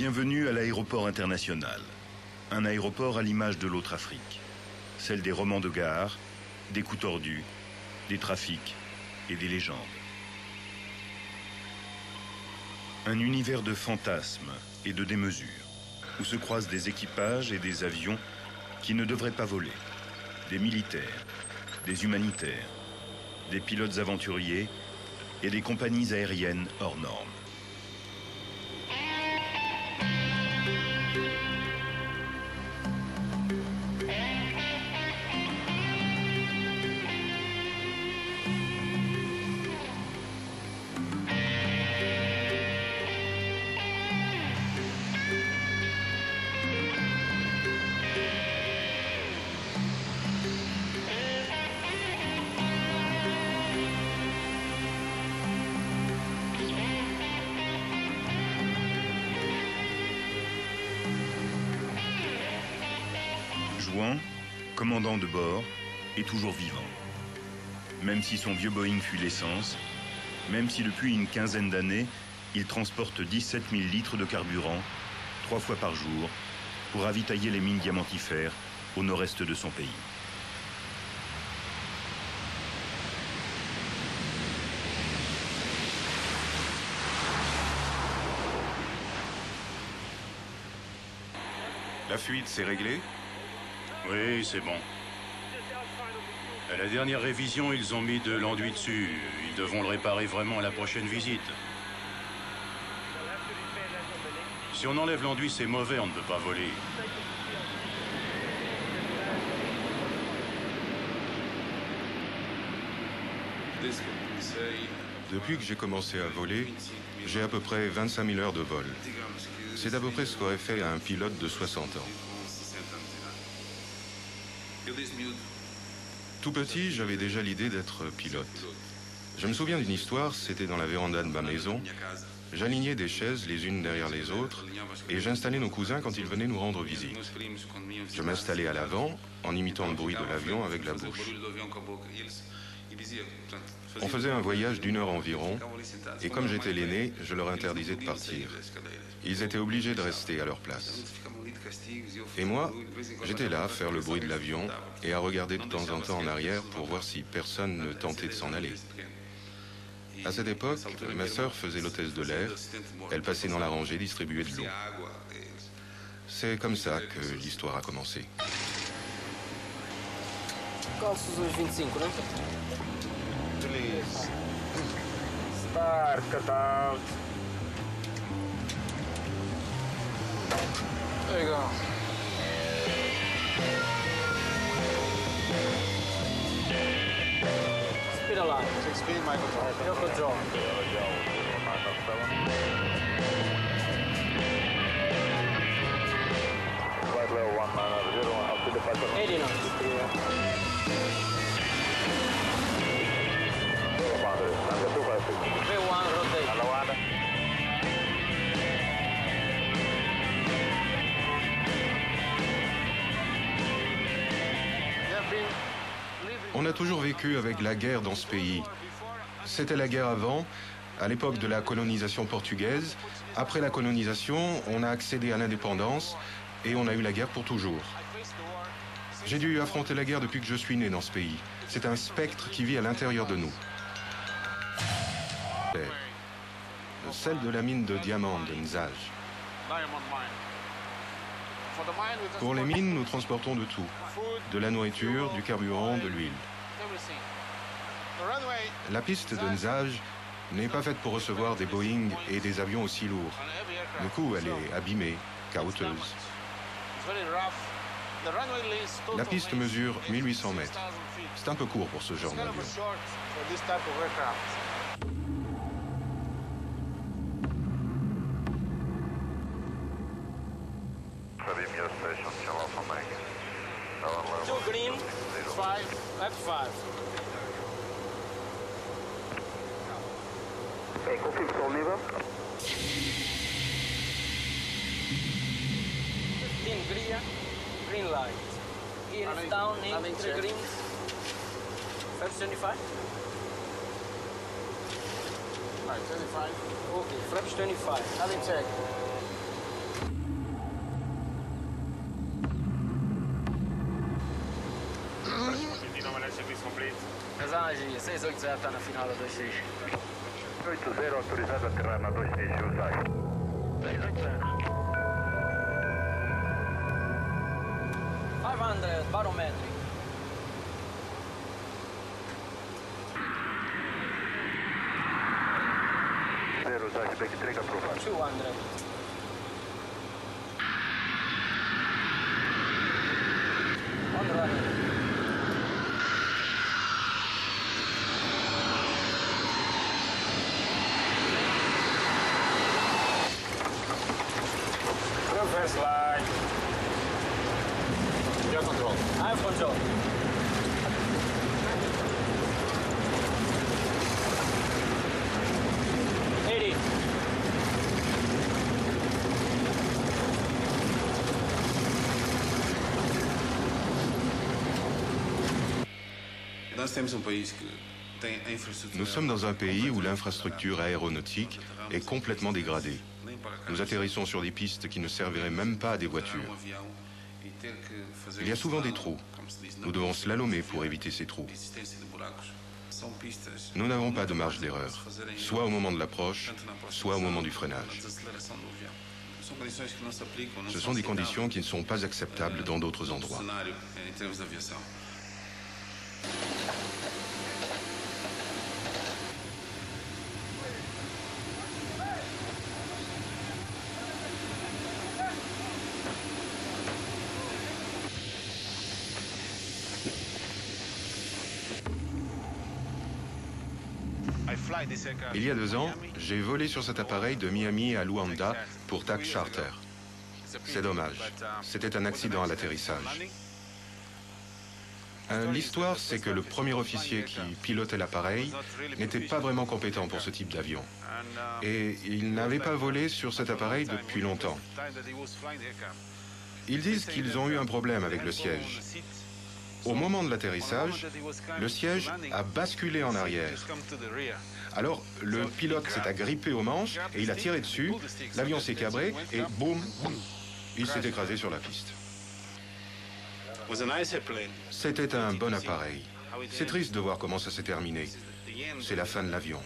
Bienvenue à l'aéroport international. Un aéroport à l'image de l'autre Afrique. Celle des romans de gare, des coups tordus, des trafics et des légendes. Un univers de fantasmes et de démesures, où se croisent des équipages et des avions qui ne devraient pas voler. Des militaires, des humanitaires, des pilotes aventuriers et des compagnies aériennes hors normes. Jouan, commandant de bord, est toujours vivant. Même si son vieux Boeing fuit l'essence, même si depuis une quinzaine d'années, il transporte 17 000 litres de carburant, 3 fois par jour, pour ravitailler les mines diamantifères au nord-est de son pays. La fuite, c'est réglé? Oui, c'est bon. À la dernière révision, ils ont mis de l'enduit dessus. Ils devront le réparer vraiment à la prochaine visite. Si on enlève l'enduit, c'est mauvais, on ne peut pas voler. Depuis que j'ai commencé à voler, j'ai à peu près 25 000 heures de vol. C'est à peu près ce qu'aurait fait un pilote de 60 ans. Tout petit, j'avais déjà l'idée d'être pilote. Je me souviens d'une histoire, c'était dans la véranda de ma maison. J'alignais des chaises les unes derrière les autres et j'installais nos cousins quand ils venaient nous rendre visite. Je m'installais à l'avant en imitant le bruit de l'avion avec la bouche. On faisait un voyage d'1 heure environ et comme j'étais l'aîné, je leur interdisais de partir. Ils étaient obligés de rester à leur place. Et moi, j'étais là à faire le bruit de l'avion et à regarder de temps en temps en arrière pour voir si personne ne tentait de s'en aller. À cette époque, ma sœur faisait l'hôtesse de l'air. Elle passait dans la rangée distribuer de l'eau. C'est comme ça que l'histoire a commencé. Calços os 25, não? Please. Start, cut out. There you go. Speed alarm. 6 speed, Michael Jordan. Your control. Flight level 190, up to departure. 80 knots. V1 rotate. On a toujours vécu avec la guerre dans ce pays. C'était la guerre avant, à l'époque de la colonisation portugaise. Après la colonisation, on a accédé à l'indépendance et on a eu la guerre pour toujours. J'ai dû affronter la guerre depuis que je suis né dans ce pays. C'est un spectre qui vit à l'intérieur de nous. Celle de la mine de diamants de Nzage. Pour les mines, nous transportons de tout. De la nourriture, du carburant, de l'huile. La piste de Nzage n'est pas faite pour recevoir des Boeing et des avions aussi lourds. Du coup, elle est abîmée, caoutteuse. La piste mesure 1800 mètres. C'est un peu court pour ce genre d'avion. Two green, 5, F5. Okay, confirm control niveau. 15 green light. Here is down in 3 greens. Flaps 25? Right, 25. Okay, flaps 25. Having check. Kazanji, 6-8 na finală 26. 8-0, autorizat aterar na 26 și usai. 500 barometric. Zero, usai, back track aprobat. 200. On the runway. First line. Your control. I have control. Nous sommes dans un pays où l'infrastructure aéronautique est complètement dégradée. Nous atterrissons sur des pistes qui ne serviraient même pas à des voitures. Il y a souvent des trous. Nous devons slalomer pour éviter ces trous. Nous n'avons pas de marge d'erreur, soit au moment de l'approche, soit au moment du freinage. Ce sont des conditions qui ne sont pas acceptables dans d'autres endroits. Il y a 2 ans, j'ai volé sur cet appareil de Miami à Luanda pour TAC Charter. C'est dommage. C'était un accident à l'atterrissage. L'histoire, c'est que le premier officier qui pilotait l'appareil n'était pas vraiment compétent pour ce type d'avion. Et il n'avait pas volé sur cet appareil depuis longtemps. Ils disent qu'ils ont eu un problème avec le siège. Au moment de l'atterrissage, le siège a basculé en arrière. Alors, le pilote s'est agrippé aux manches et il a tiré dessus, l'avion s'est cabré et boum, il s'est écrasé sur la piste. C'était un bon appareil. C'est triste de voir comment ça s'est terminé. C'est la fin de l'avion.